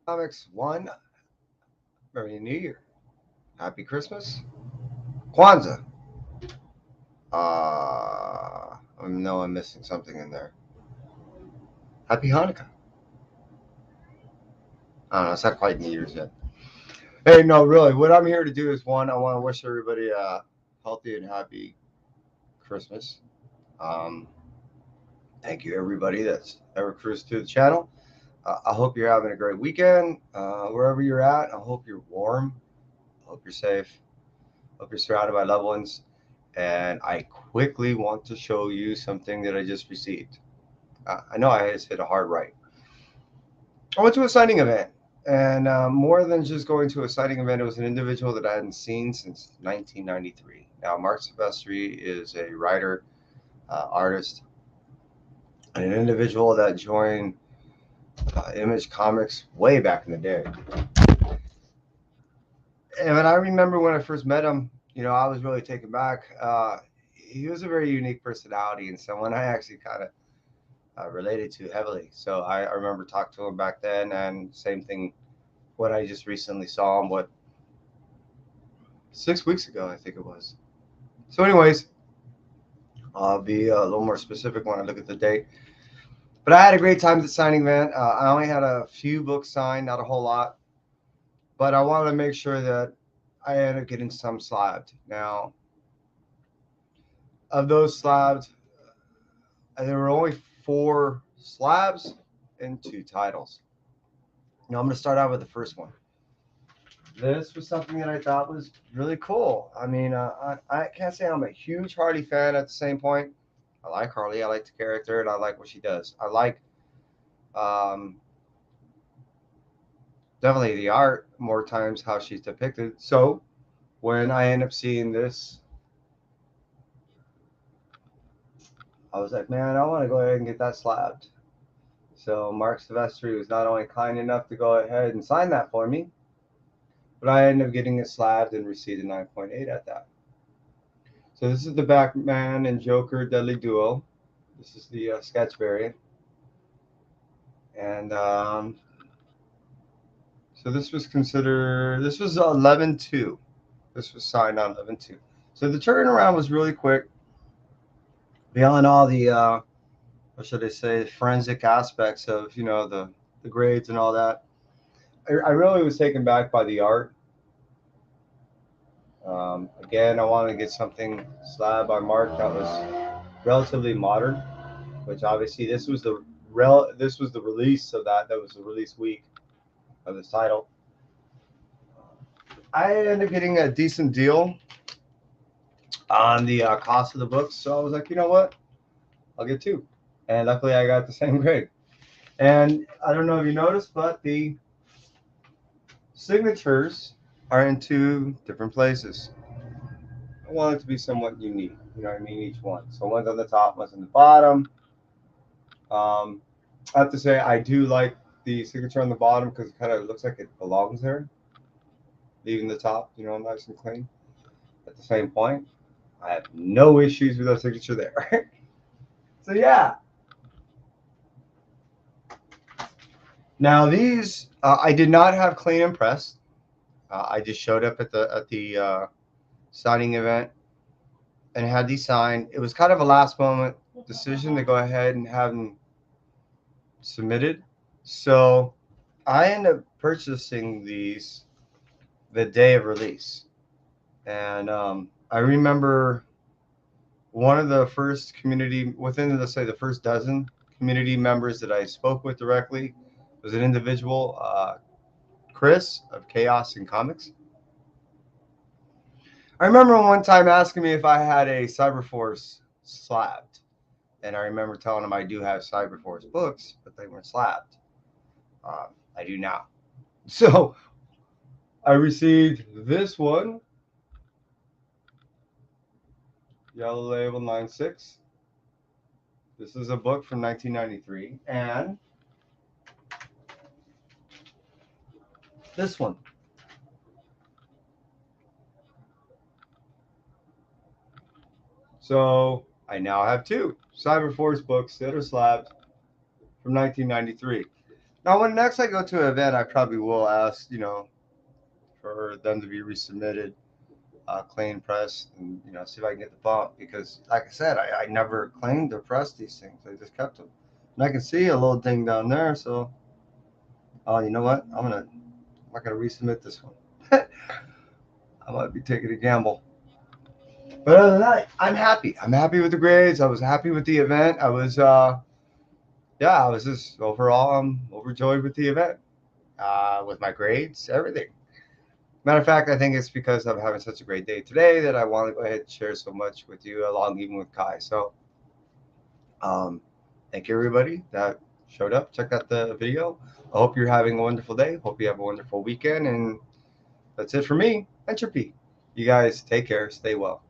Comics 1, Merry New Year. Happy Christmas. Kwanzaa. I know I'm missing something in there. Happy Hanukkah. I don't know, it's not quite New Year's yet. Hey, no, really, what I'm here to do is one, I want to wish everybody a healthy and happy Christmas. Um, Thank you, everybody that's ever cruised through the channel. I hope you're having a great weekend wherever you're at. I hope you're warm. I hope you're safe. I hope you're surrounded by loved ones. And I quickly want to show you something that I just received. I know I just hit a hard right. I went to a signing event, and more than just going to a signing event, it was an individual that I hadn't seen since 1993. Now, Marc Silvestri is a writer, artist, and an individual that joined Image Comics way back in the day. And I remember when I first met him, I was really taken back. He was a very unique personality and someone I actually kind of related to heavily. So I remember talking to him back then, and same thing when I just recently saw him, 6 weeks ago, I think it was. So, anyways, I'll be a little more specific when I look at the date. But I had a great time at the signing event. I only had a few books signed, not a whole lot, but I wanted to make sure that I ended up getting some slabbed. Now, of those slabs, there were only four slabs and two titles. Now, I'm going to start out with the first one. This was something that I thought was really cool. I mean, I can't say I'm a huge Harley fan at the same point. I like Harley, I like the character, and I like what she does. I like um, definitely the art more times how she's depicted. So when I end up seeing this, I was like, man, I want to go ahead and get that slabbed. So Marc Silvestri was not only kind enough to go ahead and sign that for me, but I ended up getting it slabbed and received a 9.8 at that. So this is the Batman and Joker Deadly Duo. This is the sketch variant, and so this was 11/2. This was signed on 11/2. So the turnaround was really quick. Beyond all the what should I say, forensic aspects of the grades and all that, I really was taken back by the art. Again, I wanted to get something slab by Mark that was relatively modern, which obviously this was the release of that. That was the release week of this title. I ended up getting a decent deal on the cost of the books, so I was like, you know what, I'll get two. And luckily, I got the same grade. And I don't know if you noticed, but the signatures are in two different places. I want it to be somewhat unique. You know what I mean? Each one. So one's on the top, one's on the bottom. Um, I have to say I do like the signature on the bottom because it kind of looks like it belongs there, leaving the top, nice and clean. At the same point, I have no issues with that signature there. So yeah. Now these I did not have clean and press. I just showed up at the signing event and had these signed. It was kind of a last moment decision to go ahead and have them submitted. So I ended up purchasing these the day of release. And I remember one of the first community, within, let's say, the first dozen community members that I spoke with directly was an individual, Chris of Chaos in Comics. I remember one time asking me if I had a Cyberforce slabbed. And I remember telling him I do have Cyberforce books, but they weren't slabbed. I do now. So I received this one, Yellow Label 96. This is a book from 1993. And this one. So I now have two Cyberforce books that are slabbed from 1993. Now, when next I go to an event, I probably will ask, you know, for them to be resubmitted, clean press, and you know, see if I can get the bump. Because, like I said, I never claimed to press these things. I just kept them, and I can see a little thing down there. So, you know what? I'm not gonna resubmit this one. I might be taking a gamble. But other than that, I'm happy. I'm happy with the grades. I was happy with the event. Yeah, I was just overall, I'm overjoyed with the event, with my grades, everything. Matter of fact, I think it's because I'm having such a great day today that I want to go ahead and share so much with you, along even with Kai. So, um, thank you everybody that showed up. Check out the video. I hope you're having a wonderful day. Hope you have a wonderful weekend. And that's it for me, Entropy. You guys take care. Stay well.